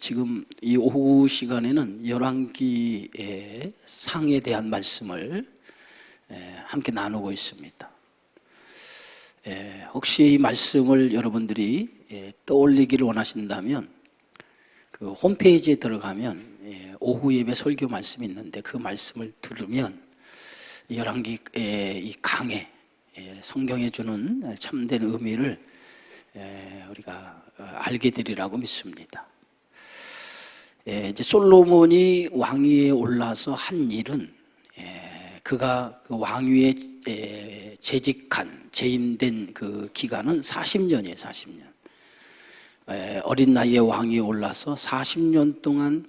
지금 이 오후 시간에는 열왕기의 상에 대한 말씀을 함께 나누고 있습니다. 혹시 이 말씀을 여러분들이 떠올리기를 원하신다면 그 홈페이지에 들어가면 오후 예배 설교 말씀이 있는데 그 말씀을 들으면 열왕기의 이 강해 성경에 주는 참된 의미를 우리가 알게 되리라고 믿습니다. 이제 솔로몬이 왕위에 올라서 한 일은 그가 그 왕위에 재임된 그 기간은 40년이에요. 40년. 어린 나이에 왕위에 올라서 40년 동안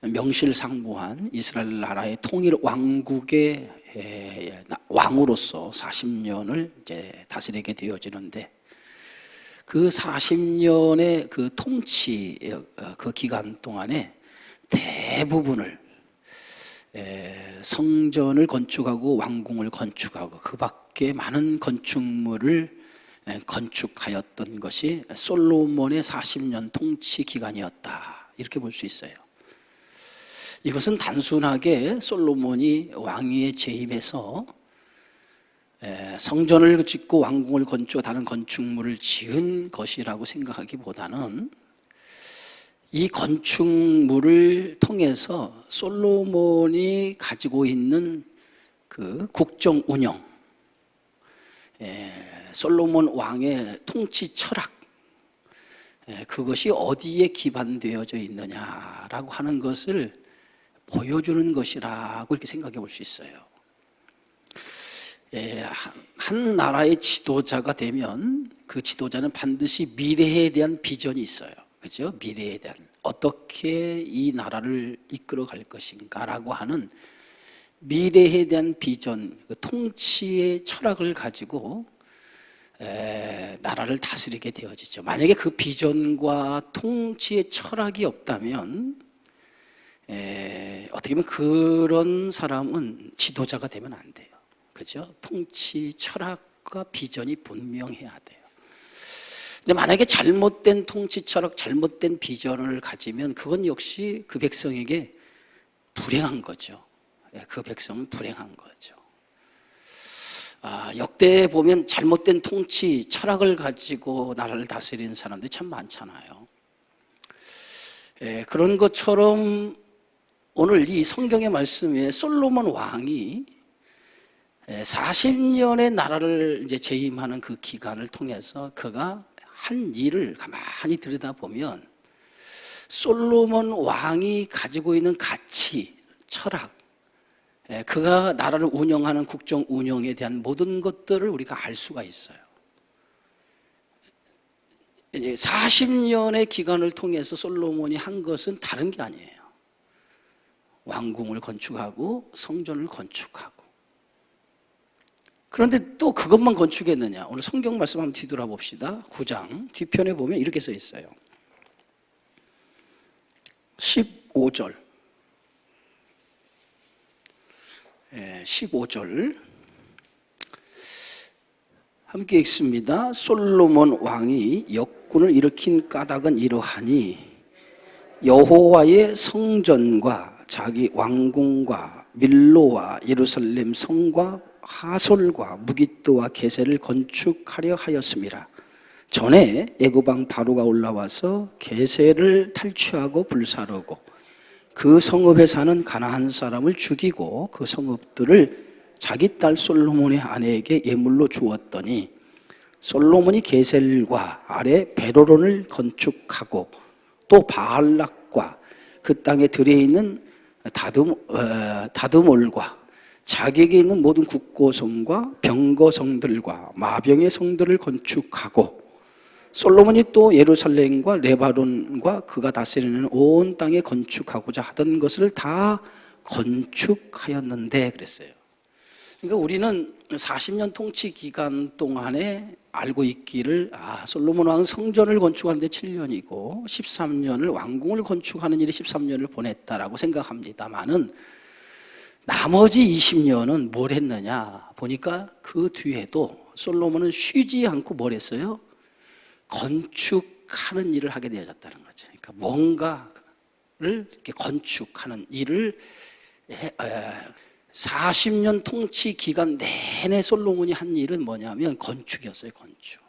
명실상부한 이스라엘 나라의 통일 왕국의 왕으로서 40년을 이제 다스리게 되어지는데, 그 40년의 그 통치 그 기간 동안에 대부분을 성전을 건축하고 왕궁을 건축하고 그 밖에 많은 건축물을 건축하였던 것이 솔로몬의 40년 통치 기간이었다, 이렇게 볼 수 있어요. 이것은 단순하게 솔로몬이 왕위에 재임해서 성전을 짓고 왕궁을 건축하고 다른 건축물을 지은 것이라고 생각하기보다는 이 건축물을 통해서 솔로몬이 가지고 있는 그 국정 운영, 솔로몬 왕의 통치 철학, 그것이 어디에 기반되어져 있느냐라고 하는 것을 보여주는 것이라고 이렇게 생각해 볼 수 있어요. 한 나라의 지도자가 되면 그 지도자는 반드시 미래에 대한 비전이 있어요. 그렇죠? 미래에 대한, 어떻게 이 나라를 이끌어 갈 것인가라고 하는 미래에 대한 비전, 그 통치의 철학을 가지고 나라를 다스리게 되어지죠. 만약에 그 비전과 통치의 철학이 없다면 어떻게 보면 그런 사람은 지도자가 되면 안 돼요. 그죠? 통치 철학과 비전이 분명해야 돼요. 근데 만약에 잘못된 통치 철학, 잘못된 비전을 가지면 그건 역시 그 백성에게 불행한 거죠. 그 백성은 불행한 거죠. 역대에 보면 잘못된 통치 철학을 가지고 나라를 다스리는 사람들이 참 많잖아요. 그런 것처럼 오늘 이 성경의 말씀에 솔로몬 왕이 40년의 나라를 이제 재임하는 그 기간을 통해서 그가 한 일을 가만히 들여다보면 솔로몬 왕이 가지고 있는 가치, 철학, 그가 나라를 운영하는 국정 운영에 대한 모든 것들을 우리가 알 수가 있어요. 40년의 기간을 통해서 솔로몬이 한 것은 다른 게 아니에요. 왕궁을 건축하고 성전을 건축하고. 그런데 또 그것만 건축했느냐? 오늘 성경 말씀 한번 뒤돌아봅시다. 9장 뒤편에 보면 이렇게 써 있어요. 15절 15절 함께 읽습니다. 솔로몬 왕이 역군을 일으킨 까닭은 이러하니 여호와의 성전과 자기 왕궁과 밀로와 예루살렘 성과 하솔과 무깃도와 게셀을 건축하려 하였음이라. 전에 애굽 왕 바로가 올라와서 게셀을 탈취하고 불사르고 그 성읍에 사는 가나안 사람을 죽이고 그 성읍들을 자기 딸 솔로몬의 아내에게 예물로 주었더니 솔로몬이 게셀과 아래 베로론을 건축하고 또 바알락과 그 땅에 들에 있는 다드몰과 자기에게 있는 모든 국고성과 병거성들과 마병의 성들을 건축하고 솔로몬이 또 예루살렘과 레바논과 그가 다스리는 온 땅에 건축하고자 하던 것을 다 건축하였는데 그랬어요. 그러니까 우리는 40년 통치 기간 동안에 알고 있기를 솔로몬 왕은 성전을 건축하는데 7년이고 13년을 왕궁을 건축하는 일에 13년을 보냈다라고 생각합니다만은 나머지 20년은 뭘 했느냐 보니까 그 뒤에도 솔로몬은 쉬지 않고 뭘 했어요? 건축하는 일을 하게 되어졌다는 거죠. 그러니까 뭔가 이렇게 건축하는 일을 40년 통치 기간 내내 솔로몬이 한 일은 뭐냐면 건축이었어요. 건축.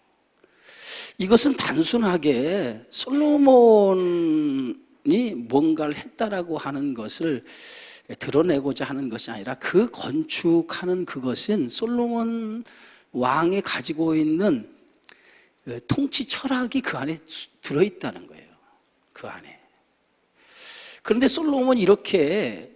이것은 단순하게 솔로몬이 뭔가를 했다라고 하는 것을 드러내고자 하는 것이 아니라 그 건축하는 그것은 솔로몬 왕이 가지고 있는 통치 철학이 그 안에 들어있다는 거예요. 그 안에. 그런데 솔로몬이 이렇게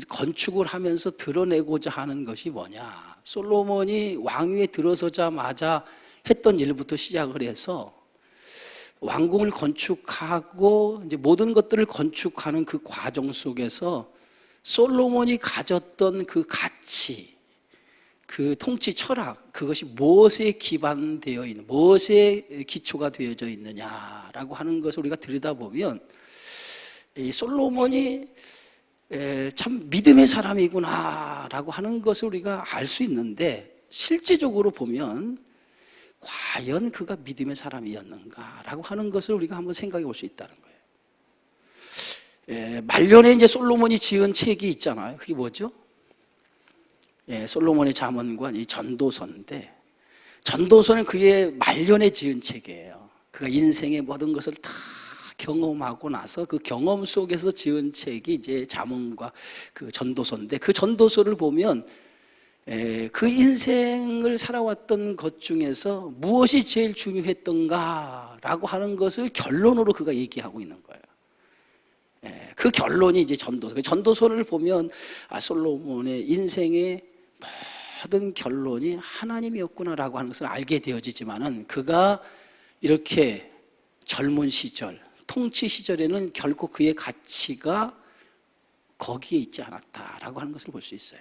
건축을 하면서 드러내고자 하는 것이 뭐냐? 솔로몬이 왕위에 들어서자마자 했던 일부터 시작을 해서 왕궁을 건축하고 이제 모든 것들을 건축하는 그 과정 속에서 솔로몬이 가졌던 그 가치, 그 통치 철학, 그것이 무엇에 기반되어 있는, 무엇에 기초가 되어져 있느냐라고 하는 것을 우리가 들여다보면 이 솔로몬이 참 믿음의 사람이구나라고 하는 것을 우리가 알 수 있는데 실제적으로 보면 과연 그가 믿음의 사람이었는가라고 하는 것을 우리가 한번 생각해 볼 수 있다는 거예요. 말년에 이제 솔로몬이 지은 책이 있잖아요. 그게 뭐죠? 솔로몬의 잠언과 이 전도서인데, 전도서는 그의 말년에 지은 책이에요. 그가 인생의 모든 것을 다 경험하고 나서 그 경험 속에서 지은 책이 이제 잠언과 그 전도서인데, 그 전도서를 보면 그 인생을 살아왔던 것 중에서 무엇이 제일 중요했던가라고 하는 것을 결론으로 그가 얘기하고 있는 거예요. 그 결론이 이제 전도서. 그 전도서를 보면 솔로몬의 인생의 모든 결론이 하나님이었구나라고 하는 것을 알게 되어지지만은 그가 이렇게 젊은 시절, 통치 시절에는 결코 그의 가치가 거기에 있지 않았다라고 하는 것을 볼 수 있어요.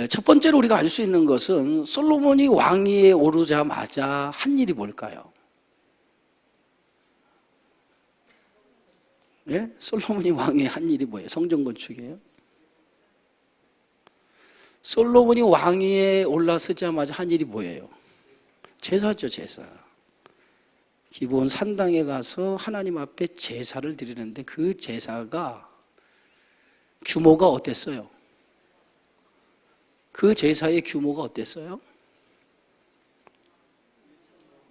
첫 번째로 우리가 알 수 있는 것은 솔로몬이 왕위에 오르자마자 한 일이 뭘까요? 솔로몬이 왕위에 한 일이 뭐예요? 성전 건축이에요? 솔로몬이 왕위에 올라서자마자 한 일이 뭐예요? 제사죠, 제사. 기본 산당에 가서 하나님 앞에 제사를 드리는데 그 제사가 규모가 어땠어요? 그 제사의 규모가 어땠어요?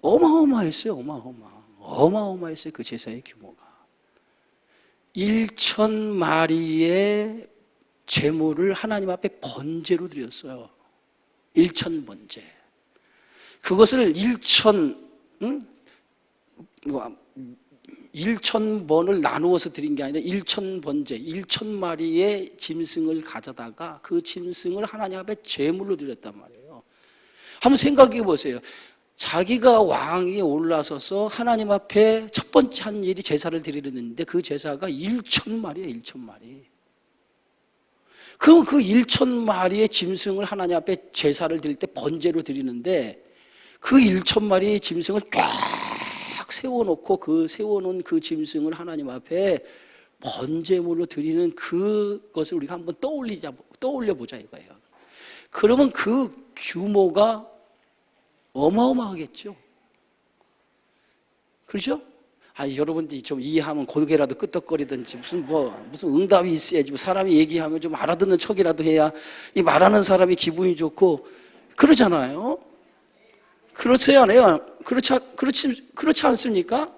어마어마했어요. 어마어마했어요. 그 제사의 규모가. 1,000마리의 제물을 하나님 앞에 번제로 드렸어요. 1,000번제. 그것을 1,000번을 나누어서 드린 게 아니라 1,000번제, 1,000마리의 짐승을 가져다가 그 짐승을 하나님 앞에 제물로 드렸단 말이에요. 한번 생각해 보세요. 자기가 왕위에 올라서서 하나님 앞에 첫 번째 한 일이 제사를 드리는데 그 제사가 1,000마리예요, 1,000마리. 그럼 그 1,000마리의 짐승을 하나님 앞에 제사를 드릴 때 번제로 드리는데 그 1,000마리의 짐승을 쫙 세워놓고 세워놓은 그 짐승을 하나님 앞에 번제물로 드리는 그것을 우리가 한번 떠올려보자 이거예요. 그러면 그 규모가 어마어마하겠죠. 그렇죠? 여러분들이 좀 이해하면 고개라도 끄덕거리든지 무슨 응답이 있어야지. 사람이 얘기하면 좀 알아듣는 척이라도 해야 이 말하는 사람이 기분이 좋고 그러잖아요. 그렇지 않아요? 그렇지 않습니까?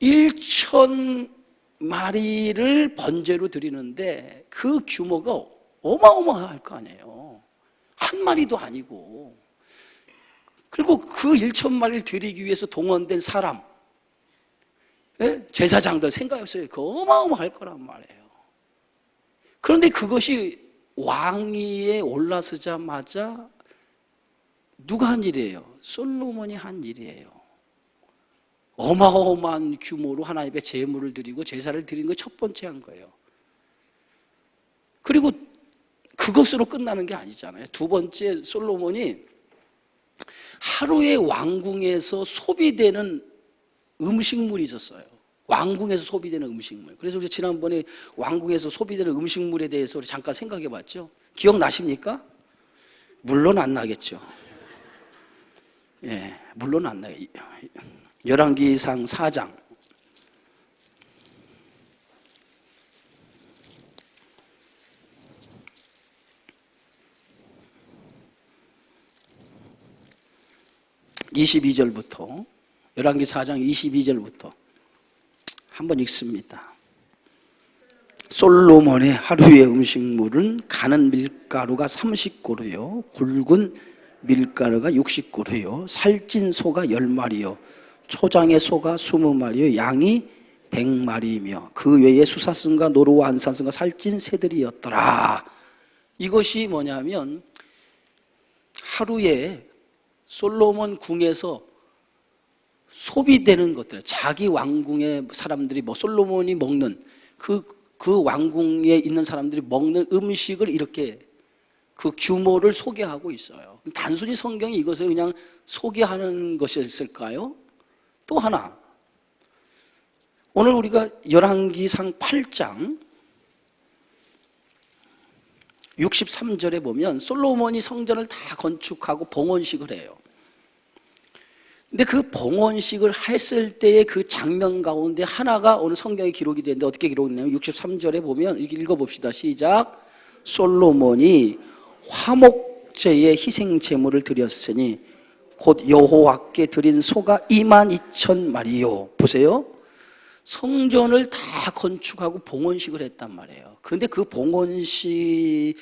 1,000마리를 번제로 드리는데 그 규모가 어마어마할 거 아니에요. 한 마리도 아니고. 그리고 그 1,000마리를 드리기 위해서 동원된 사람, 제사장들 생각해보세요. 그 어마어마할 거란 말이에요. 그런데 그것이 왕위에 올라서자마자 누가 한 일이에요? 솔로몬이 한 일이에요. 어마어마한 규모로 하나님의 제물을 드리고 제사를 드리는 거 첫 번째 한 거예요. 그리고 그것으로 끝나는 게 아니잖아요. 두 번째, 솔로몬이 하루에 왕궁에서 소비되는 음식물이 있었어요. 왕궁에서 소비되는 음식물. 그래서 우리 지난번에 왕궁에서 소비되는 음식물에 대해서 우리 잠깐 생각해 봤죠. 기억나십니까? 물론 안 나겠죠. 물론 안 나요. 열왕기상 4장 22절부터 열왕기 4장 22절부터 한번 읽습니다. 솔로몬의 하루의 음식물은 가는 밀가루가 30고루요 굵은 밀가루가 60고루요 살찐 소가 10마리요 초장의 소가 20마리요 양이 100마리이며 그 외에 수사슴과 노루와 안산슴과 살찐 새들이었더라. 이것이 뭐냐면 하루에 솔로몬 궁에서 소비되는 것들, 자기 왕궁의 사람들이 솔로몬이 먹는 그 왕궁에 있는 사람들이 먹는 음식을 이렇게 그 규모를 소개하고 있어요. 단순히 성경이 이것을 그냥 소개하는 것이었을까요? 또 하나, 오늘 우리가 열왕기상 8장 63절에 보면 솔로몬이 성전을 다 건축하고 봉헌식을 해요. 근데 그 봉헌식을 했을 때의 그 장면 가운데 하나가 오늘 성경에 기록이 되는데 어떻게 기록되냐면 63절에 보면 이렇게 읽어봅시다. 시작. 솔로몬이 화목제의 희생 제물을 드렸으니 곧 여호와께 드린 소가 22,000마리요. 보세요. 성전을 다 건축하고 봉헌식을 했단 말이에요. 그런데 그 봉헌식에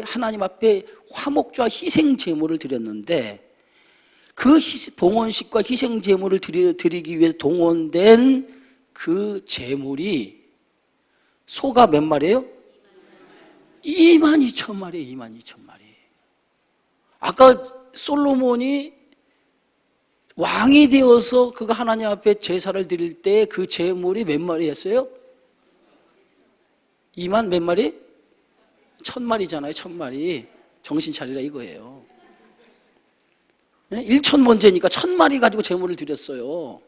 하나님 앞에 화목제와 희생 제물을 드렸는데 그 봉헌식과 희생 제물을 드리기 위해 동원된 그 제물이 소가 몇 마리예요? 22,000마리. 22,000마리. 아까 솔로몬이 왕이 되어서 그가 하나님 앞에 제사를 드릴 때 그 제물이 몇 마리였어요? 2만 몇 마리? 1,000마리잖아요. 1,000마리. 정신 차리라 이거예요. 1,000번째니까 1,000마리 가지고 제물을 드렸어요.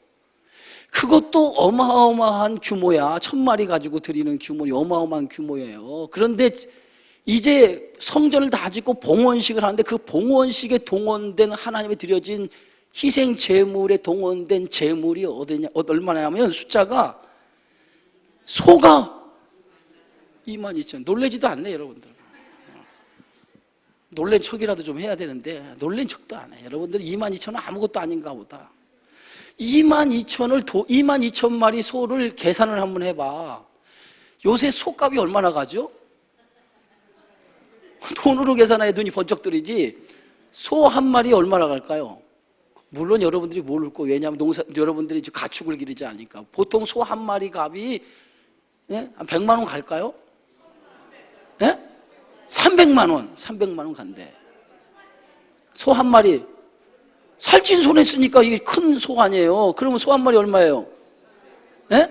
그것도 어마어마한 규모야. 1,000마리 가지고 드리는 규모, 어마어마한 규모예요. 그런데 이제 성전을 다 짓고 봉헌식을 하는데 그 봉헌식에 동원된 하나님에 드려진 희생 제물에 동원된 제물이 얼마냐면 숫자가 소가 22,000. 놀라지도 않네 여러분들. 놀란 척이라도 좀 해야 되는데 놀란 척도 안 해. 여러분들 22,000은 아무것도 아닌가 보다. 22,000마리 소를 계산을 한번 해봐. 요새 소값이 얼마나 가죠? 돈으로 계산해야 눈이 번쩍 뜨리지. 소 한 마리 얼마나 갈까요? 물론 여러분들이 모를 거. 왜냐하면 여러분들이 가축을 기르지 않으니까. 보통 소 한 마리 값이 한 100만 원 갈까요? 예? 300만 원. 300만 원 간대. 소 한 마리. 살찐 소를 쓰니까 이게 큰 소 아니에요. 그러면 소 한 마리 얼마예요? 예?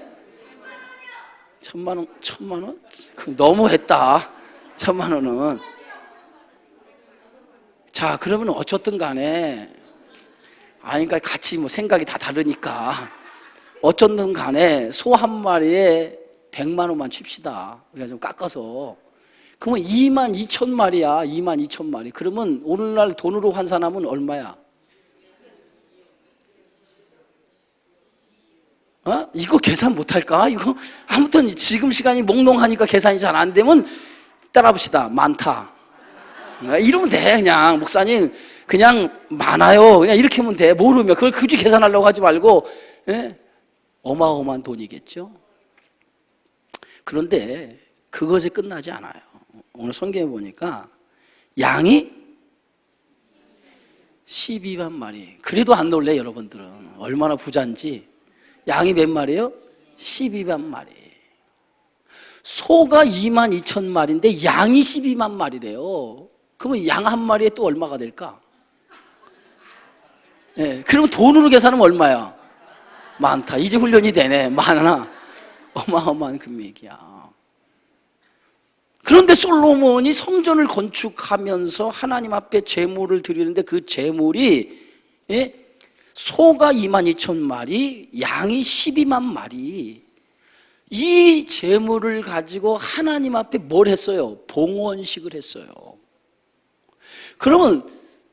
1,000만 원? 1,000만 원? 너무했다. 1,000만 원은. 자, 그러면 어쨌든 간에 그러니까 같이 생각이 다 다르니까 어쨌든 간에 소 한 마리에 100만 원만 칩시다. 우리가 좀 깎아서. 그러면 22,000마리야. 22,000마리. 그러면 오늘날 돈으로 환산하면 얼마야? 이거 계산 못할까? 이거 아무튼 지금 시간이 몽롱하니까 계산이 잘 안 되면 따라 봅시다. 많다. 이러면 돼. 그냥 목사님 그냥 많아요. 그냥 이렇게 하면 돼. 모르면 그걸 굳이 계산하려고 하지 말고. 예? 어마어마한 돈이겠죠. 그런데 그것이 끝나지 않아요. 오늘 성경에 보니까 양이 12만 마리. 그래도 안 놀래 여러분들은. 얼마나 부자인지. 양이 몇 마리예요? 12만 마리. 소가 22,000마리인데 양이 12만 마리래요. 그러면 양 한 마리에 또 얼마가 될까? 예, 그러면 돈으로 계산하면 얼마야? 많다. 이제 훈련이 되네. 많아. 어마어마한 금액이야. 그런데 솔로몬이 성전을 건축하면서 하나님 앞에 제물을 드리는데 그 제물이 소가 22,000마리, 양이 12만 마리. 이 제물을 가지고 하나님 앞에 뭘 했어요? 봉헌식을 했어요. 그러면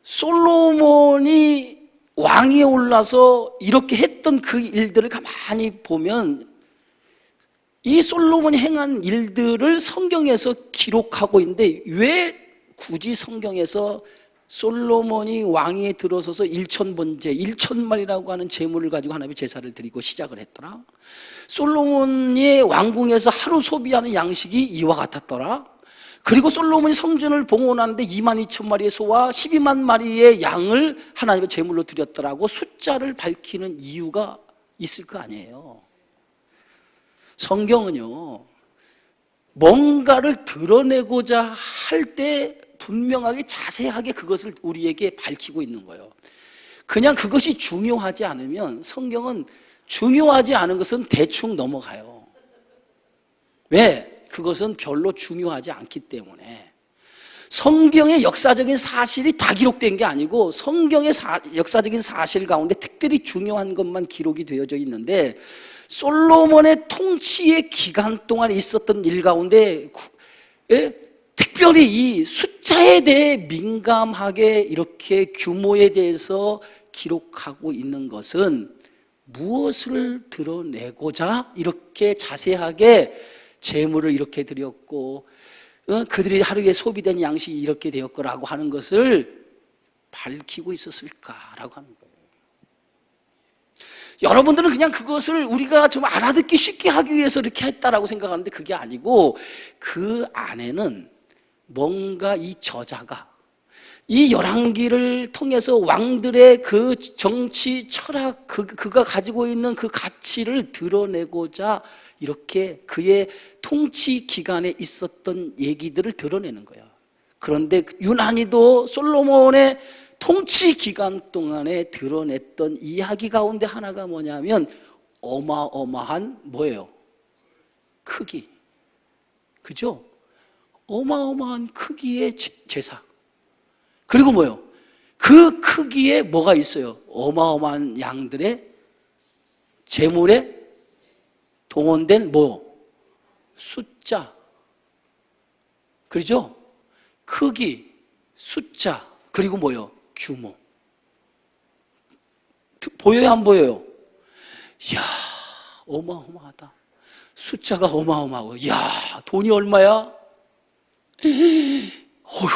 솔로몬이 왕위에 올라서 이렇게 했던 그 일들을 가만히 보면 이 솔로몬이 행한 일들을 성경에서 기록하고 있는데 왜 굳이 성경에서 솔로몬이 왕위에 들어서서 1,000번째 1,000마리라고 하는 제물을 가지고 하나님의 제사를 드리고 시작을 했더라. 솔로몬의 왕궁에서 하루 소비하는 양식이 이와 같았더라. 그리고 솔로몬이 성전을 봉헌하는데 22,000마리의 소와 12만 마리의 양을 하나님의 제물로 드렸더라고 숫자를 밝히는 이유가 있을 거 아니에요. 성경은요, 뭔가를 드러내고자 할 때 분명하게 자세하게 그것을 우리에게 밝히고 있는 거예요. 그냥 그것이 중요하지 않으면 성경은 중요하지 않은 것은 대충 넘어가요. 왜? 그것은 별로 중요하지 않기 때문에. 성경의 역사적인 사실이 다 기록된 게 아니고 성경의 역사적인 사실 가운데 특별히 중요한 것만 기록이 되어져 있는데, 솔로몬의 통치의 기간 동안 있었던 일 가운데 특별히 이 숫자에 대해 민감하게 이렇게 규모에 대해서 기록하고 있는 것은 무엇을 드러내고자 이렇게 자세하게 제물을 이렇게 드렸고 그들이 하루에 소비된 양식이 이렇게 되었거라고 하는 것을 밝히고 있었을까라고 하는 거예요. 여러분들은 그냥 그것을 우리가 좀 알아듣기 쉽게 하기 위해서 이렇게 했다라고 생각하는데 그게 아니고, 그 안에는 뭔가 이 저자가 이 열왕기를 통해서 왕들의 그 정치 철학, 그가 가지고 있는 그 가치를 드러내고자 이렇게 그의 통치 기간에 있었던 얘기들을 드러내는 거예요. 그런데 유난히도 솔로몬의 통치 기간 동안에 드러냈던 이야기 가운데 하나가 뭐냐면 어마어마한 뭐예요? 크기. 그죠? 어마어마한 크기의 제사. 그리고 뭐예요? 그 크기에 뭐가 있어요? 어마어마한 양들의 제물에 동원된 뭐? 숫자. 그렇죠? 크기, 숫자, 그리고 뭐예요? 규모. 보여요, 안 보여요? 이야, 어마어마하다. 숫자가 어마어마하고, 이야, 돈이 얼마야? 어휴,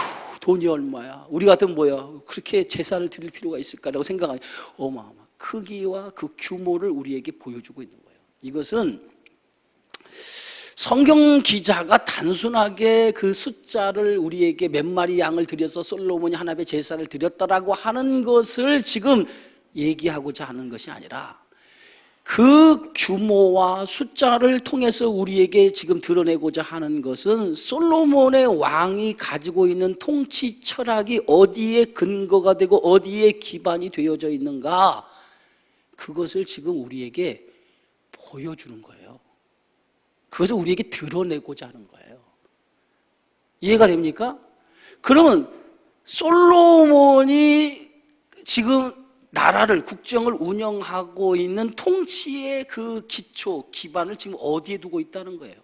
돈이 얼마야? 우리 같으면 뭐야? 그렇게 제사를 드릴 필요가 있을까라고 생각하니 어마어마. 크기와 그 규모를 우리에게 보여주고 있는 거예요. 이것은 성경 기자가 단순하게 그 숫자를 우리에게 몇 마리 양을 드려서 솔로몬이 하나님의 제사를 드렸다라고 하는 것을 지금 얘기하고자 하는 것이 아니라, 그 규모와 숫자를 통해서 우리에게 지금 드러내고자 하는 것은 솔로몬의 왕이 가지고 있는 통치 철학이 어디에 근거가 되고 어디에 기반이 되어져 있는가, 그것을 지금 우리에게 보여주는 거예요. 그것을 우리에게 드러내고자 하는 거예요. 이해가 됩니까? 그러면 솔로몬이 지금 나라를, 국정을 운영하고 있는 통치의 그 기초, 기반을 지금 어디에 두고 있다는 거예요?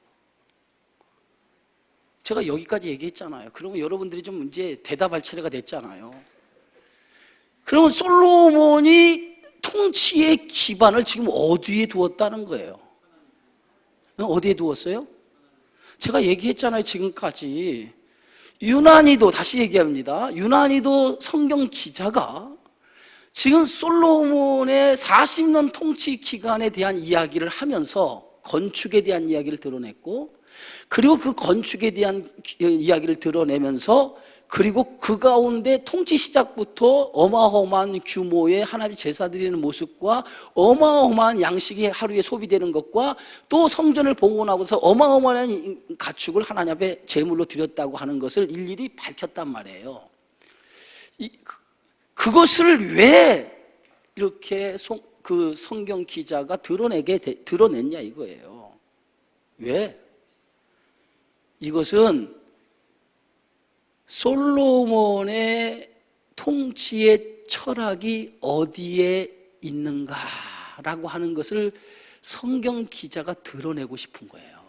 제가 여기까지 얘기했잖아요. 그러면 여러분들이 좀 이제 대답할 차례가 됐잖아요. 그러면 솔로몬이 통치의 기반을 지금 어디에 두었다는 거예요? 어디에 두었어요? 제가 얘기했잖아요, 지금까지. 유난히도, 다시 얘기합니다. 유난히도 성경 기자가 지금 솔로몬의 40년 통치 기간에 대한 이야기를 하면서 건축에 대한 이야기를 드러냈고, 그리고 그 건축에 대한 이야기를 드러내면서, 그리고 그 가운데 통치 시작부터 어마어마한 규모의 하나님 제사 드리는 모습과 어마어마한 양식이 하루에 소비되는 것과 또 성전을 봉헌하고서 어마어마한 가축을 하나님 앞에 제물로 드렸다고 하는 것을 일일이 밝혔단 말이에요. 그것을 왜 이렇게 그 성경 기자가 드러냈냐 이거예요. 왜? 이것은 솔로몬의 통치의 철학이 어디에 있는가라고 하는 것을 성경 기자가 드러내고 싶은 거예요.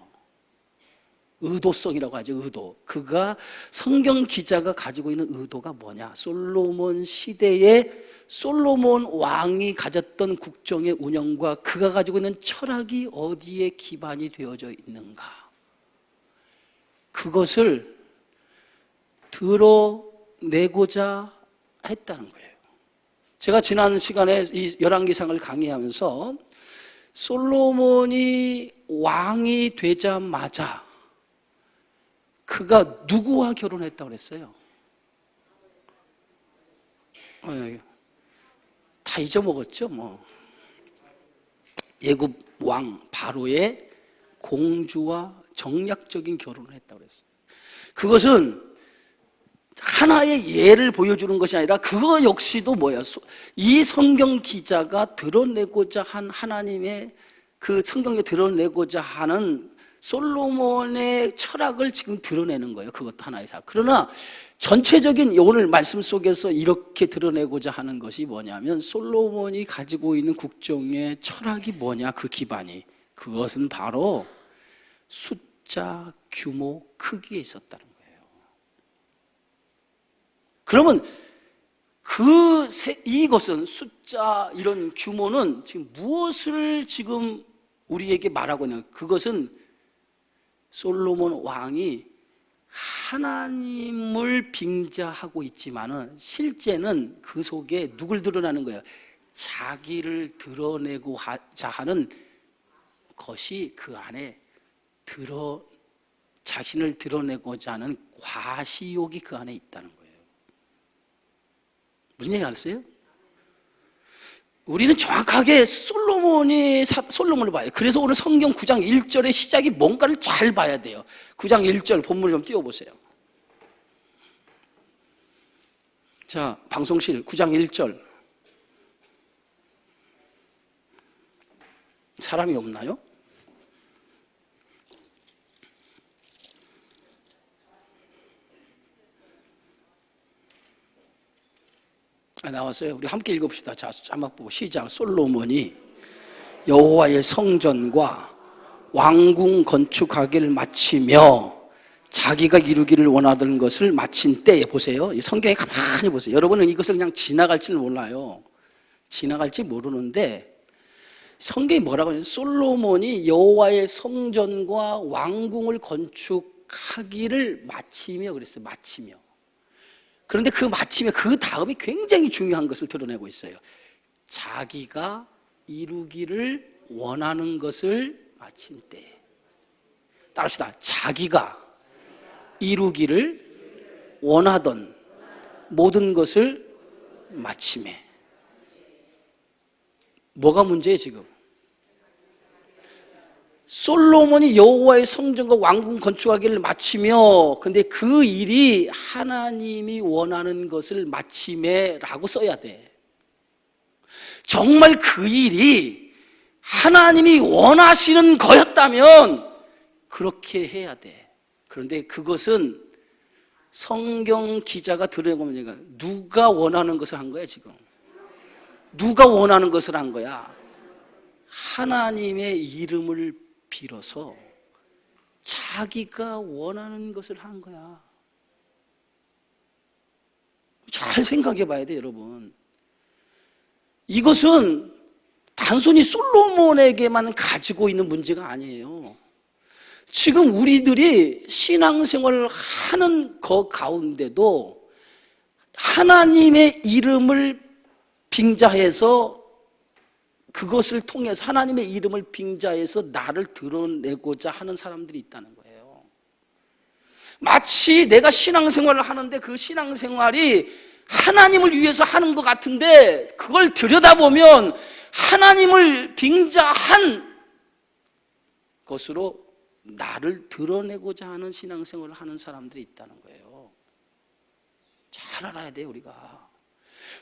의도성이라고 하죠, 의도. 그가, 성경 기자가 가지고 있는 의도가 뭐냐? 솔로몬 시대에 솔로몬 왕이 가졌던 국정의 운영과 그가 가지고 있는 철학이 어디에 기반이 되어져 있는가? 그것을 드러내고자 했다는 거예요. 제가 지난 시간에 이 열왕기상을 강의하면서 솔로몬이 왕이 되자마자 그가 누구와 결혼했다고 그랬어요? 다 잊어먹었죠, 뭐. 애굽 왕 바로의 공주와 정략적인 결혼을 했다고 그랬어요. 그것은 하나의 예를 보여주는 것이 아니라 그거 역시도 뭐야? 이 성경 기자가 드러내고자 한 하나님의 그 성경에 드러내고자 하는 솔로몬의 철학을 지금 드러내는 거예요. 그것도 하나의 사람. 그러나 전체적인 오늘 말씀 속에서 이렇게 드러내고자 하는 것이 뭐냐면 솔로몬이 가지고 있는 국정의 철학이 뭐냐? 그 기반이. 그것은 바로 숫자, 규모, 크기에 있었다는 거예요. 그러면 이것은 숫자, 이런 규모는 지금 무엇을 지금 우리에게 말하고 있는, 그것은 솔로몬 왕이 하나님을 빙자하고 있지만은 실제는 그 속에 누굴 드러나는 거예요? 자기를 드러내고자 하는 것이 그 안에 자신을 드러내고자 하는 과시욕이 그 안에 있다는 거예요. 무슨 얘기 알았어요? 우리는 정확하게 솔로몬을 봐야 돼요. 그래서 오늘 성경 9장 1절의 시작이 뭔가를 잘 봐야 돼요. 9장 1절 본문을 좀 띄워보세요. 자, 방송실 9장 1절. 사람이 없나요? 나왔어요. 우리 함께 읽읍시다. 자, 자막 보고 시작. 솔로몬이 여호와의 성전과 왕궁 건축하기를 마치며 자기가 이루기를 원하던 것을 마친 때에, 보세요. 성경에 가만히 보세요. 여러분은 이것을 그냥 지나갈지 몰라요. 지나갈지 모르는데 성경이 뭐라고 하냐면 솔로몬이 여호와의 성전과 왕궁을 건축하기를 마치며 그랬어요. 마치며. 그런데 그 마침에 그 다음이 굉장히 중요한 것을 드러내고 있어요. 자기가 이루기를 원하는 것을 마친 때. 따라합시다. 자기가 이루기를 원하던 모든 것을 마침에. 뭐가 문제예요 지금? 솔로몬이 여호와의 성전과 왕궁 건축하기를 마치며, 근데 그 일이 하나님이 원하는 것을 마치매라고 써야 돼. 정말 그 일이 하나님이 원하시는 거였다면 그렇게 해야 돼. 그런데 그것은 성경 기자가 들어보면 누가 원하는 것을 한 거야 지금? 누가 원하는 것을 한 거야? 하나님의 이름을 빌어서 자기가 원하는 것을 한 거야. 잘 생각해 봐야 돼, 여러분. 이것은 단순히 솔로몬에게만 가지고 있는 문제가 아니에요. 지금 우리들이 신앙생활을 하는 것 가운데도 하나님의 이름을 빙자해서 그것을 통해서 하나님의 이름을 빙자해서 나를 드러내고자 하는 사람들이 있다는 거예요. 마치 내가 신앙생활을 하는데 그 신앙생활이 하나님을 위해서 하는 것 같은데 그걸 들여다보면 하나님을 빙자한 것으로 나를 드러내고자 하는 신앙생활을 하는 사람들이 있다는 거예요. 잘 알아야 돼요, 우리가.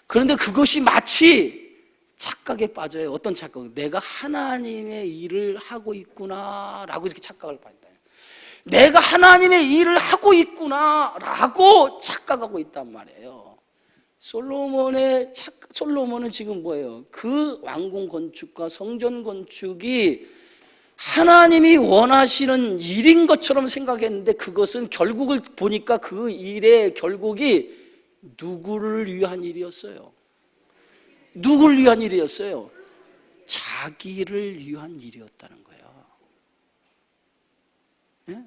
그런데 그것이 마치 착각에 빠져요. 어떤 착각? 내가 하나님의 일을 하고 있구나라고 이렇게 착각을 받는다. 내가 하나님의 일을 하고 있구나라고 착각하고 있단 말이에요. 솔로몬은 지금 뭐예요? 그 왕궁 건축과 성전 건축이 하나님이 원하시는 일인 것처럼 생각했는데 그것은 결국을 보니까 그 일의 결국이 누구를 위한 일이었어요? 누구를 위한 일이었어요? 자기를 위한 일이었다는 거예요. 예?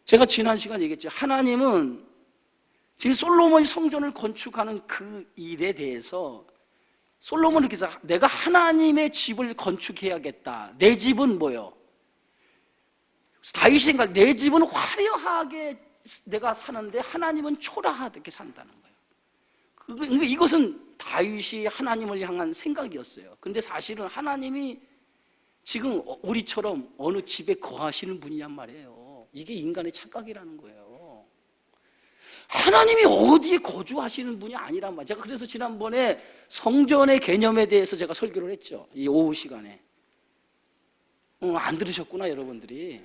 제가 지난 시간 얘기했죠. 하나님은 지금 솔로몬이 성전을 건축하는 그 일에 대해서 솔로몬은 그래서 내가 하나님의 집을 건축해야겠다. 내 집은 뭐요? 다윗이 생각, 내 집은 화려하게 내가 사는데 하나님은 초라하게 산다는 거예요. 그러니까 이것은 다윗이 하나님을 향한 생각이었어요. 근데 사실은 하나님이 지금 우리처럼 어느 집에 거하시는 분이란 말이에요. 이게 인간의 착각이라는 거예요. 하나님이 어디에 거주하시는 분이 아니란 말이에요. 제가 그래서 지난번에 성전의 개념에 대해서 제가 설교를 했죠. 이 오후 시간에. 안 들으셨구나, 여러분들이.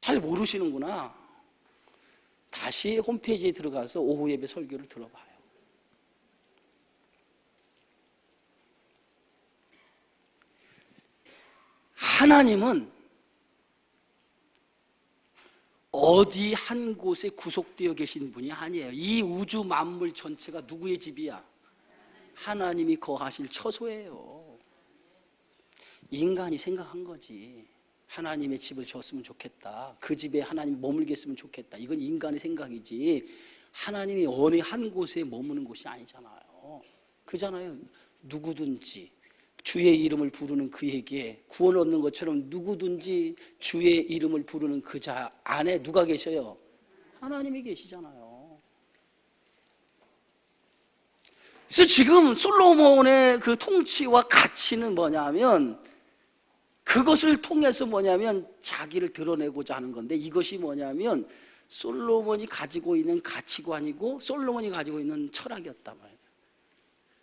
잘 모르시는구나. 다시 홈페이지에 들어가서 오후 예배 설교를 들어봐요. 하나님은 어디 한 곳에 구속되어 계신 분이 아니에요. 이 우주 만물 전체가 누구의 집이야? 하나님이 거하실 처소예요. 인간이 생각한 거지. 하나님의 집을 줬으면 좋겠다. 그 집에 하나님 머물게 했으면 좋겠다. 이건 인간의 생각이지 하나님이 어느 한 곳에 머무는 곳이 아니잖아요. 그잖아요. 누구든지 주의 이름을 부르는 그에게 구원을 얻는 것처럼 누구든지 주의 이름을 부르는 그 자 안에 누가 계셔요? 하나님이 계시잖아요. 그래서 지금 솔로몬의 그 통치와 가치는 뭐냐면 그것을 통해서 뭐냐면 자기를 드러내고자 하는 건데 이것이 뭐냐면 솔로몬이 가지고 있는 가치관이고 솔로몬이 가지고 있는 철학이었단 말이에요.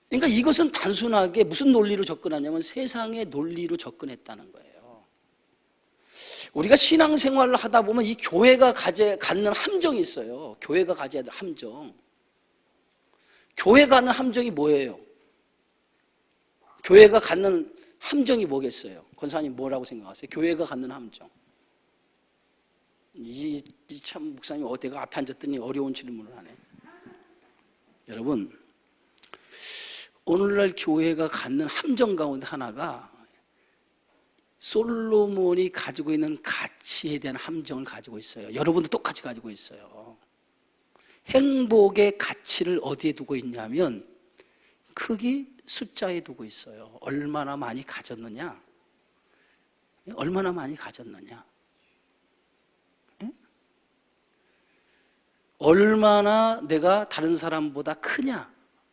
그러니까 이것은 단순하게 무슨 논리로 접근하냐면 세상의 논리로 접근했다는 거예요. 우리가 신앙생활을 하다 보면 이 교회가 갖는 함정이 있어요. 교회가 가져야 될 함정. 교회가 갖는 함정이 뭐예요? 교회가 갖는 함정이 뭐겠어요? 권사님 뭐라고 생각하세요? 교회가 갖는 함정. 참 목사님 내가 앞에 앉았더니 어려운 질문을 하네. 여러분, 오늘날 교회가 갖는 함정 가운데 하나가 솔로몬이 가지고 있는 가치에 대한 함정을 가지고 있어요. 여러분도 똑같이 가지고 있어요. 행복의 가치를 어디에 두고 있냐면 크기 숫자에 두고 있어요. 얼마나 많이 가졌느냐? 얼마나 많이 가졌느냐? 얼마나 내가 다른 사람보다 크냐?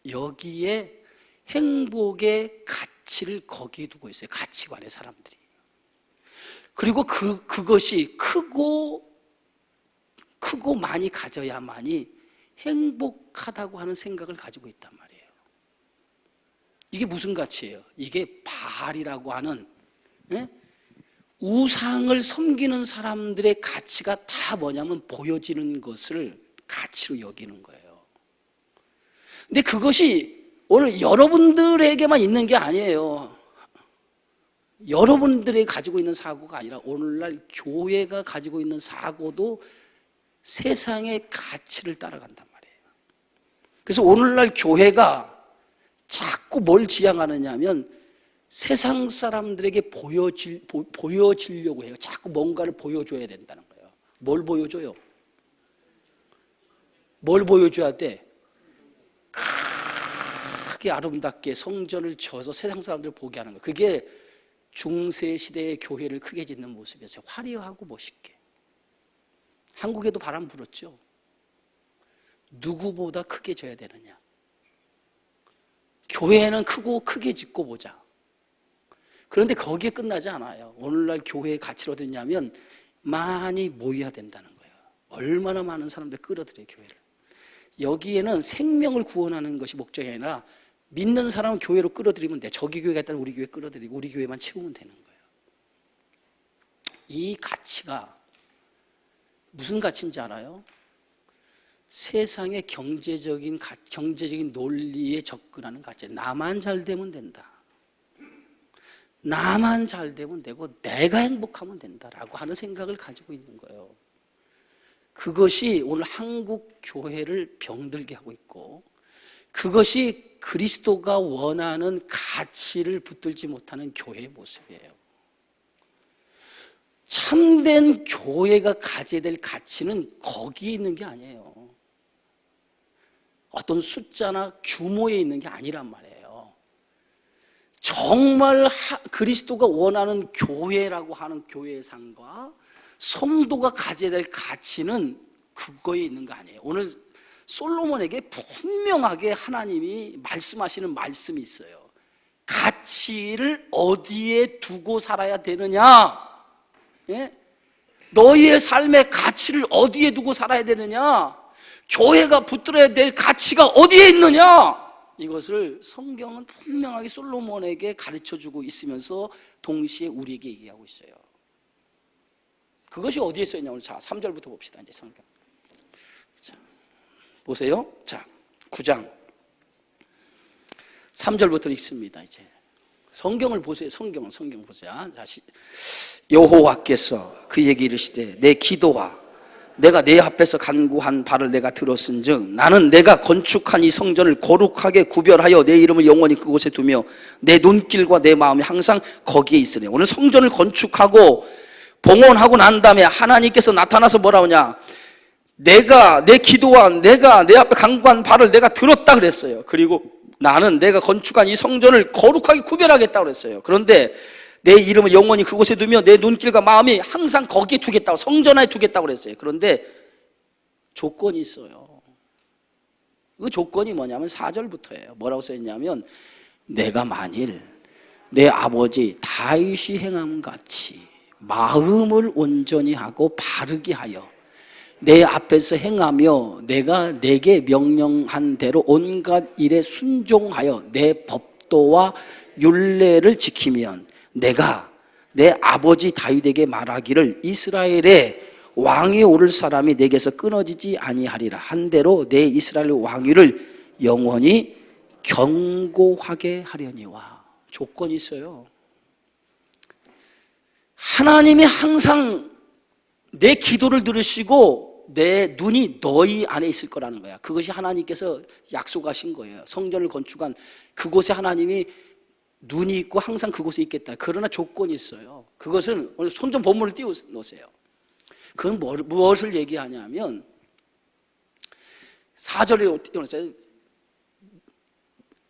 여기에 행복의 가치를 거기에 두고 있어요. 가치관의 사람들이. 그리고 그것이 크고 많이 가져야만이 행복하다고 하는 생각을 가지고 있단 말이에요. 이게 무슨 가치예요? 이게 바알이라고 하는 우상을 섬기는 사람들의 가치가 다 뭐냐면 보여지는 것을 가치로 여기는 거예요. 근데 그것이 오늘 여러분들에게만 있는 게 아니에요. 여러분들이 가지고 있는 사고가 아니라 오늘날 교회가 가지고 있는 사고도 세상의 가치를 따라간단 말이에요. 그래서 오늘날 교회가 자꾸 뭘 지향하느냐 하면 세상 사람들에게 보여지려고 해요. 자꾸 뭔가를 보여줘야 된다는 거예요. 뭘 보여줘요? 뭘 보여줘야 돼? 크게 아름답게 성전을 지어서 세상 사람들을 보게 하는 거예요. 그게 중세 시대의 교회를 크게 짓는 모습이었어요. 화려하고 멋있게. 한국에도 바람 불었죠. 누구보다 크게 져야 되느냐. 교회는 크고 크게 짓고 보자. 그런데 거기에 끝나지 않아요. 오늘날 교회의 가치로 듣냐면 많이 모여야 된다는 거예요. 얼마나 많은 사람들 끌어들여요, 교회를. 여기에는 생명을 구원하는 것이 목적이 아니라 믿는 사람은 교회로 끌어들이면 돼. 저기 교회가 있다면 우리 교회 끌어들이고 우리 교회만 채우면 되는 거예요. 이 가치가 무슨 가치인지 알아요? 세상의 경제적인 논리에 접근하는 가치. 나만 잘 되면 된다. 나만 잘 되면 되고 내가 행복하면 된다라고 하는 생각을 가지고 있는 거예요. 그것이 오늘 한국 교회를 병들게 하고 있고 그것이 그리스도가 원하는 가치를 붙들지 못하는 교회의 모습이에요. 참된 교회가 가져야 될 가치는 거기에 있는 게 아니에요. 어떤 숫자나 규모에 있는 게 아니란 말이에요. 정말 그리스도가 원하는 교회라고 하는 교회의 상과 성도가 가져야 될 가치는 그거에 있는 거 아니에요. 오늘 솔로몬에게 분명하게 하나님이 말씀하시는 말씀이 있어요. 가치를 어디에 두고 살아야 되느냐? 예? 너희의 삶의 가치를 어디에 두고 살아야 되느냐? 교회가 붙들어야 될 가치가 어디에 있느냐? 이것을 성경은 분명하게 솔로몬에게 가르쳐주고 있으면서 동시에 우리에게 얘기하고 있어요. 그것이 어디에 써있냐? 오늘 자 3절부터 봅시다. 이제 성경. 자, 보세요. 자 9장 3절부터 읽습니다. 이제 성경을 보세요. 성경 보세요. 다시 여호와께서 그에게 이르시되 내 기도와 내가 내 앞에서 간구한 바를 내가 들었은즉 나는 내가 건축한 이 성전을 거룩하게 구별하여 내 이름을 영원히 그곳에 두며 내 눈길과 내 마음이 항상 거기에 있으니. 오늘 성전을 건축하고 봉헌하고 난 다음에 하나님께서 나타나서 뭐라 하냐? 내가 내 기도와 내가 내 앞에 간구한 바를 내가 들었다 그랬어요. 그리고 나는 내가 건축한 이 성전을 거룩하게 구별하겠다고 그랬어요. 그런데 내 이름을 영원히 그곳에 두며 내 눈길과 마음이 항상 거기에 두겠다고, 성전 안에 두겠다고 그랬어요. 그런데 조건이 있어요. 그 조건이 뭐냐면 4절부터예요. 뭐라고 써있냐면 내가 만일 내 아버지 다윗이 행함 같이 마음을 온전히 하고 바르게 하여 내 앞에서 행하며 내가 내게 명령한 대로 온갖 일에 순종하여 내 법도와 율례를 지키면 내가 내 아버지 다윗에게 말하기를 이스라엘의 왕이 오를 사람이 내게서 끊어지지 아니하리라 한 대로 내 이스라엘 왕위를 영원히 견고하게 하려니와. 조건이 있어요. 하나님이 항상 내 기도를 들으시고 내 눈이 너희 안에 있을 거라는 거야. 그것이 하나님께서 약속하신 거예요. 성전을 건축한 그곳에 하나님이 눈이 있고 항상 그곳에 있겠다. 그러나 조건이 있어요. 그것은 오늘 손 좀 본문을 띄워 놓으세요. 그건 무엇을 얘기하냐면 4절에 띄워놓으세요.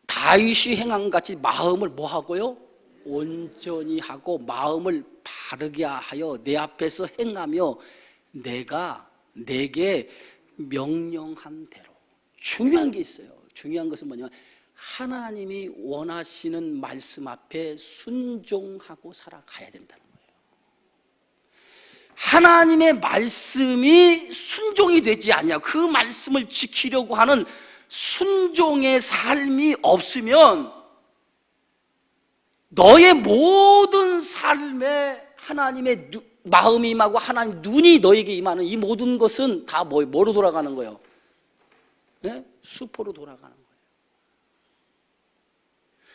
다윗이 행한 같이 마음을 뭐 하고요? 온전히 하고 마음을 바르게 하여 내 앞에서 행하며 내가 내게 명령한 대로. 중요한 게 있어요. 중요한 것은 뭐냐면 하나님이 원하시는 말씀 앞에 순종하고 살아가야 된다는 거예요. 하나님의 말씀이 순종이 되지 않냐, 그 말씀을 지키려고 하는 순종의 삶이 없으면 너의 모든 삶에 하나님의 마음이 임하고 하나님 눈이 너에게 임하는 이 모든 것은 다 뭐로 돌아가는 거예요? 네? 수포로 돌아가는 거예요.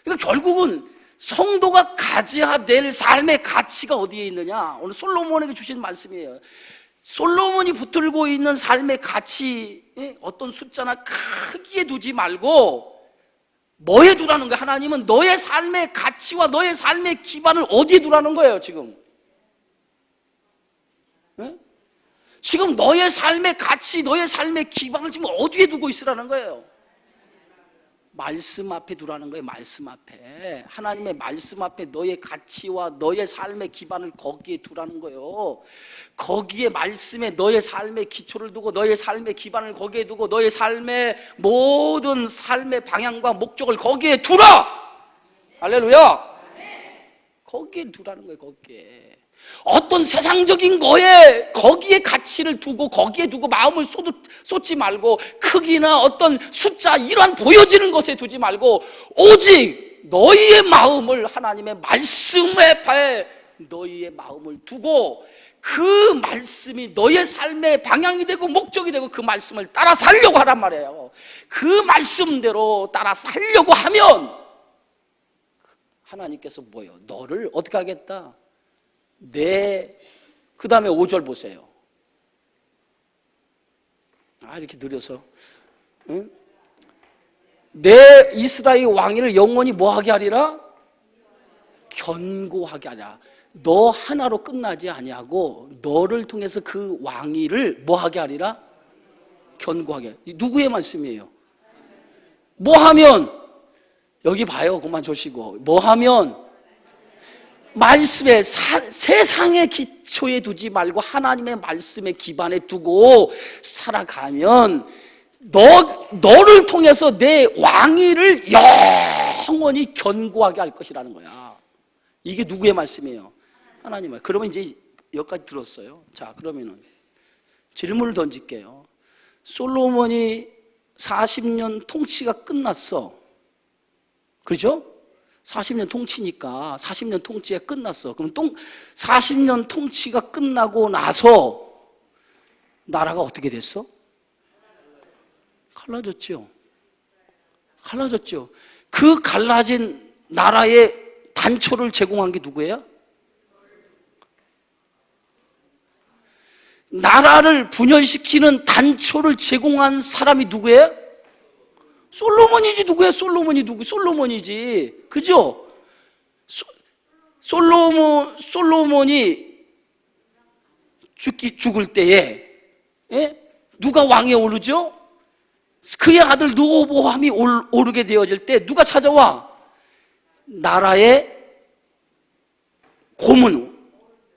그러니까 결국은 성도가 가져야 될 삶의 가치가 어디에 있느냐? 오늘 솔로몬에게 주신 말씀이에요. 솔로몬이 붙들고 있는 삶의 가치, 어떤 숫자나 크기에 두지 말고 뭐에 두라는 거예요? 하나님은 너의 삶의 가치와 너의 삶의 기반을 어디에 두라는 거예요, 지금? 네? 지금 너의 삶의 가치, 너의 삶의 기반을 지금 어디에 두고 있으라는 거예요? 말씀 앞에 두라는 거예요. 말씀 앞에. 하나님의 말씀 앞에 너의 가치와 너의 삶의 기반을 거기에 두라는 거예요. 거기에 말씀에 너의 삶의 기초를 두고 너의 삶의 기반을 거기에 두고 너의 삶의 모든 삶의 방향과 목적을 거기에 두라. 할렐루야. 거기에 두라는 거예요. 거기에. 어떤 세상적인 거에 거기에 가치를 두고 거기에 두고 마음을 쏟지 말고 크기나 어떤 숫자 이러한 보여지는 것에 두지 말고 오직 너희의 마음을 하나님의 말씀에 너희의 마음을 두고 그 말씀이 너의 삶의 방향이 되고 목적이 되고 그 말씀을 따라 살려고 하란 말이에요. 그 말씀대로 따라 살려고 하면 하나님께서 뭐예요? 너를 어떻게 하겠다? 그 다음에 5절 보세요. 이렇게 느려서. 응? 내 이스라엘 왕위를 영원히 뭐하게 하리라? 견고하게 하라. 너 하나로 끝나지 아니하고 너를 통해서 그 왕위를 뭐하게 하리라? 견고하게. 누구의 말씀이에요? 뭐하면? 여기 봐요. 그만 조시고. 뭐하면? 말씀에 세상의 기초에 두지 말고 하나님의 말씀에 기반에 두고 살아가면 너를 통해서 내 왕위를 영원히 견고하게 할 것이라는 거야. 이게 누구의 말씀이에요? 하나님 말. 그러면 이제 여기까지 들었어요. 자, 그러면은 질문을 던질게요. 솔로몬이 40년 통치가 끝났어. 그렇죠? 40년 통치니까 40년 통치가 끝났어. 그럼 40년 통치가 끝나고 나서 나라가 어떻게 됐어? 갈라졌죠. 갈라졌죠. 그 갈라진 나라의 단초를 제공한 게 누구예요? 나라를 분열시키는 단초를 제공한 사람이 누구예요? 솔로몬이지. 누구야? 솔로몬이 누구? 솔로몬이지. 그죠? 솔로몬이 죽을 때에 누가 왕에 오르죠? 그의 아들 르호보암이 오르게 되어질 때 누가 찾아와? 나라의 고문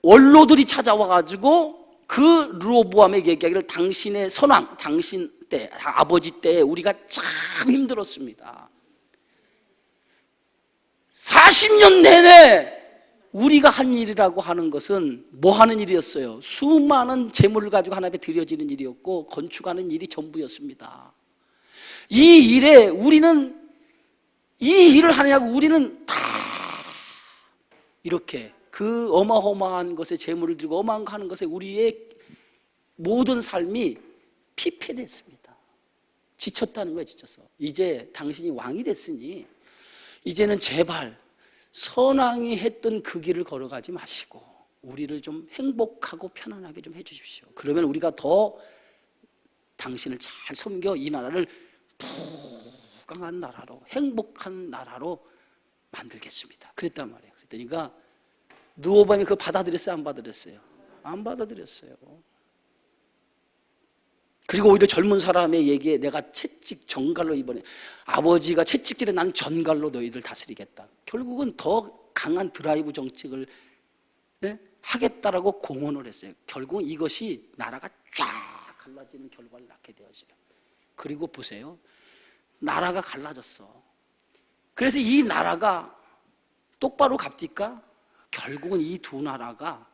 원로들이 찾아와가지고 그 르호보암에게 얘기하기를 당신의 선왕, 당신 때, 아버지 때에 우리가 참 힘들었습니다. 40년 내내 우리가 한 일이라고 하는 것은 뭐 하는 일이었어요? 수많은 재물을 가지고 하나님께 드려지는 일이었고 건축하는 일이 전부였습니다. 이 일에 우리는 이 일을 하느냐고 우리는 다 이렇게 그 어마어마한 것에 재물을 들고 어마어마한 것에 우리의 모든 삶이 피폐됐습니다. 지쳤다는 거예요. 지쳤어. 이제 당신이 왕이 됐으니 이제는 제발 선왕이 했던 그 길을 걸어가지 마시고 우리를 좀 행복하고 편안하게 좀 해주십시오. 그러면 우리가 더 당신을 잘 섬겨 이 나라를 부강한 나라로 행복한 나라로 만들겠습니다. 그랬단 말이에요. 그랬더니까 르호보암이 그거 받아들였어요? 안 받아들였어요? 안 받아들였어요. 그리고 오히려 젊은 사람의 얘기에 내가 채찍 정갈로 이번에 아버지가 채찍질에 나는 전갈로 너희들 다스리겠다. 결국은 더 강한 드라이브 정책을 하겠다라고 공언을 했어요. 결국은 이것이 나라가 쫙 갈라지는 결과를 낳게 되어져요. 그리고 보세요. 나라가 갈라졌어. 그래서 이 나라가 똑바로 갑니까? 결국은 이 두 나라가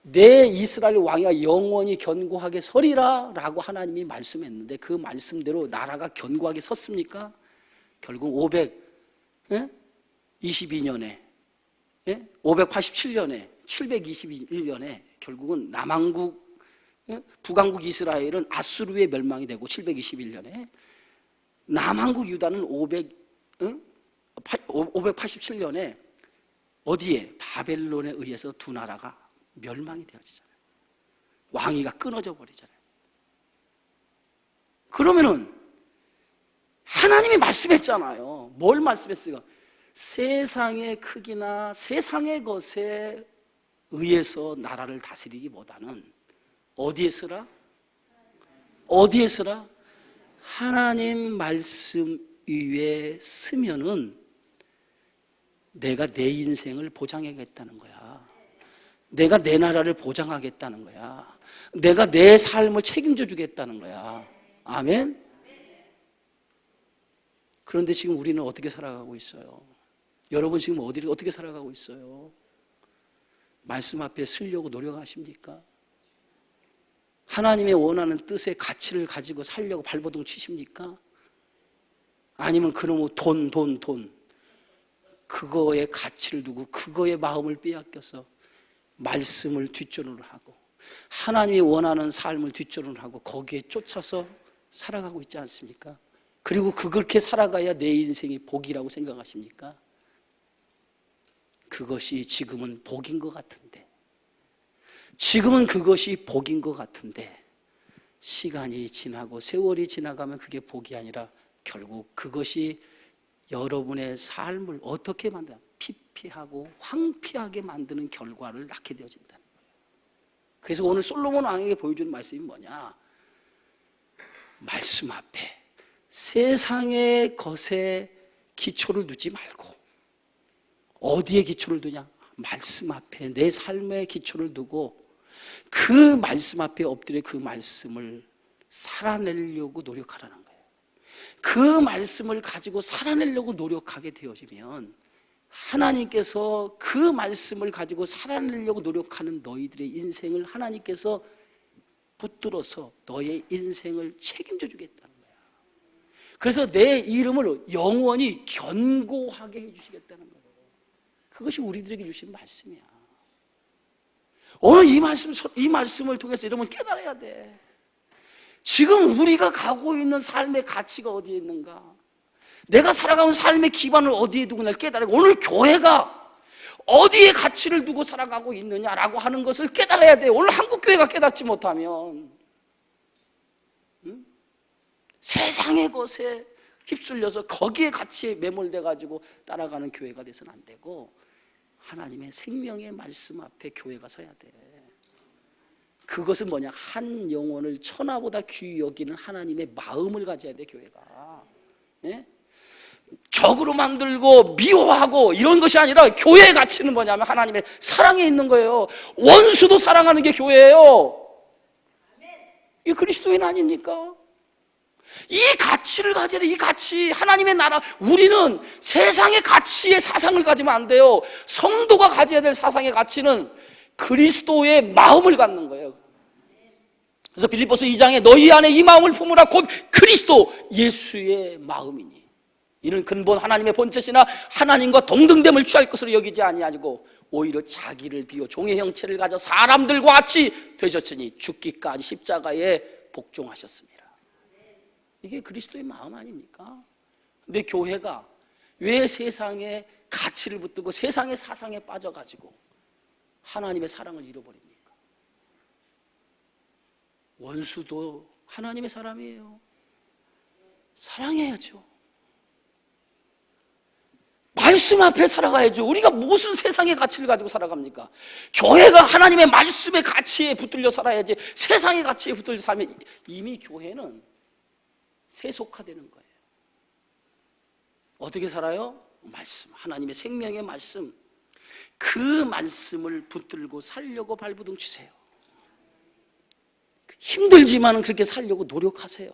내 이스라엘 왕이가 영원히 견고하게 서리라 라고 하나님이 말씀했는데 그 말씀대로 나라가 견고하게 섰습니까? 결국 522년에 587년에 721년에 결국은 남왕국 북왕국 이스라엘은 아수르의 멸망이 되고 721년에 남왕국 유다는 587년에 어디에? 바벨론에 의해서 두 나라가 멸망이 되어지잖아요. 왕위가 끊어져 버리잖아요. 그러면은 하나님이 말씀했잖아요. 뭘 말씀했어요? 세상의 크기나 세상의 것에 의해서 나라를 다스리기보다는 어디에 서라? 어디에 서라? 하나님 말씀 위에 서면은 내가 내 인생을 보장하겠다는 거야. 내가 내 나라를 보장하겠다는 거야. 내가 내 삶을 책임져 주겠다는 거야. 아멘? 그런데 지금 우리는 어떻게 살아가고 있어요? 여러분 지금 어떻게 살아가고 있어요? 말씀 앞에 서려고 노력하십니까? 하나님의 원하는 뜻의 가치를 가지고 살려고 발버둥 치십니까? 아니면 그놈의 돈 그거에 가치를 두고 그거에 마음을 빼앗겨서 말씀을 뒷전으로 하고 하나님이 원하는 삶을 뒷전으로 하고 거기에 쫓아서 살아가고 있지 않습니까? 그리고 그렇게 살아가야 내 인생이 복이라고 생각하십니까? 그것이 지금은 복인 것 같은데 지금은 그것이 복인 것 같은데 시간이 지나고 세월이 지나가면 그게 복이 아니라 결국 그것이 여러분의 삶을 어떻게 만드냐? 피폐하고 황폐하게 만드는 결과를 낳게 되어진다는 거예요. 그래서 오늘 솔로몬 왕에게 보여주는 말씀이 뭐냐? 말씀 앞에 세상의 것에 기초를 두지 말고 어디에 기초를 두냐? 말씀 앞에 내 삶의 기초를 두고 그 말씀 앞에 엎드려 그 말씀을 살아내려고 노력하라는 거예요. 그 말씀을 가지고 살아내려고 노력하게 되어지면 하나님께서 그 말씀을 가지고 살아내려고 노력하는 너희들의 인생을 하나님께서 붙들어서 너의 인생을 책임져 주겠다는 거야. 그래서 내 이름을 영원히 견고하게 해주시겠다는 거예요. 그것이 우리들에게 주신 말씀이야. 오늘 이 말씀을 통해서 여러분 깨달아야 돼. 지금 우리가 가고 있는 삶의 가치가 어디에 있는가? 내가 살아가는 삶의 기반을 어디에 두고 날 깨달아야 돼. 오늘 교회가 어디에 가치를 두고 살아가고 있느냐라고 하는 것을 깨달아야 돼. 오늘 한국교회가 깨닫지 못하면 세상의 것에 휩쓸려서 거기에 가치에 매몰돼가지고 따라가는 교회가 돼서는 안 되고 하나님의 생명의 말씀 앞에 교회가 서야 돼. 그것은 뭐냐? 한 영혼을 천하보다 귀히 여기는 하나님의 마음을 가져야 돼. 교회가 예? 적으로 만들고 미워하고 이런 것이 아니라 교회의 가치는 뭐냐면 하나님의 사랑에 있는 거예요. 원수도 사랑하는 게 교회예요. 이게 그리스도인 아닙니까? 이 가치를 가져야 돼. 이 가치, 하나님의 나라. 우리는 세상의 가치의 사상을 가지면 안 돼요. 성도가 가져야 될 사상의 가치는 그리스도의 마음을 갖는 거예요. 그래서 빌립보서 2장에 너희 안에 이 마음을 품으라 곧 그리스도 예수의 마음이니 이는 근본 하나님의 본체시나 하나님과 동등됨을 취할 것으로 여기지 아니하고 오히려 자기를 비워 종의 형체를 가져 사람들과 같이 되셨으니 죽기까지 십자가에 복종하셨습니다. 이게 그리스도의 마음 아닙니까? 근데 교회가 왜 세상의 가치를 붙들고 세상의 사상에 빠져가지고 하나님의 사랑을 잃어버립니까? 원수도 하나님의 사람이에요. 사랑해야죠. 말씀 앞에 살아가야죠. 우리가 무슨 세상의 가치를 가지고 살아갑니까? 교회가 하나님의 말씀의 가치에 붙들려 살아야지 세상의 가치에 붙들려 살면 이미 교회는 세속화되는 거예요. 어떻게 살아요? 말씀, 하나님의 생명의 말씀, 그 말씀을 붙들고 살려고 발버둥 치세요. 힘들지만 그렇게 살려고 노력하세요.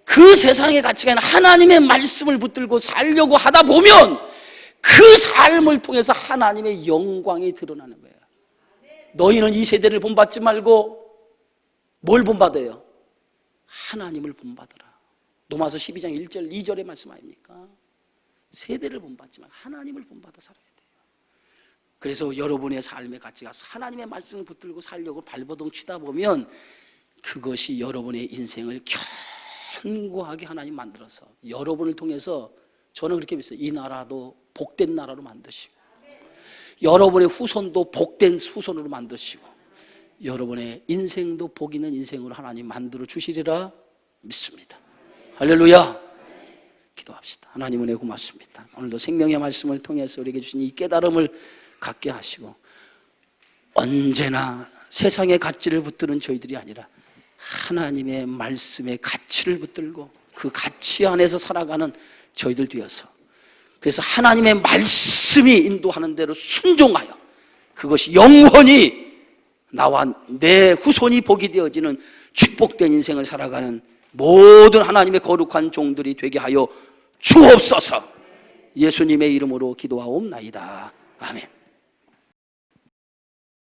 그 세상의 가치가 아니라 하나님의 말씀을 붙들고 살려고 하다 보면 그 삶을 통해서 하나님의 영광이 드러나는 거예요. 너희는 이 세대를 본받지 말고 뭘 본받아요? 하나님을 본받아라. 로마서 12장 1절 2절의 말씀 아닙니까? 세대를 본받지만 하나님을 본받아 살아야 돼요. 그래서 여러분의 삶의 가치가 하나님의 말씀을 붙들고 살려고 발버둥 치다 보면 그것이 여러분의 인생을 견고하게 하나님 만들어서 여러분을 통해서 저는 그렇게 믿어요. 이 나라도 복된 나라로 만드시고 여러분의 후손도 복된 후손으로 만드시고 여러분의 인생도 복 있는 인생으로 하나님 만들어 주시리라 믿습니다. 할렐루야. 기도합시다. 하나님 은혜 고맙습니다. 오늘도 생명의 말씀을 통해서 우리에게 주신 이 깨달음을 갖게 하시고 언제나 세상의 가치를 붙드는 저희들이 아니라 하나님의 말씀의 가치를 붙들고 그 가치 안에서 살아가는 저희들 되어서 그래서 하나님의 말씀이 인도하는 대로 순종하여 그것이 영원히 나와 내 후손이 복이 되어지는 축복된 인생을 살아가는 모든 하나님의 거룩한 종들이 되게 하여 주옵소서. 예수님의 이름으로 기도하옵나이다. 아멘.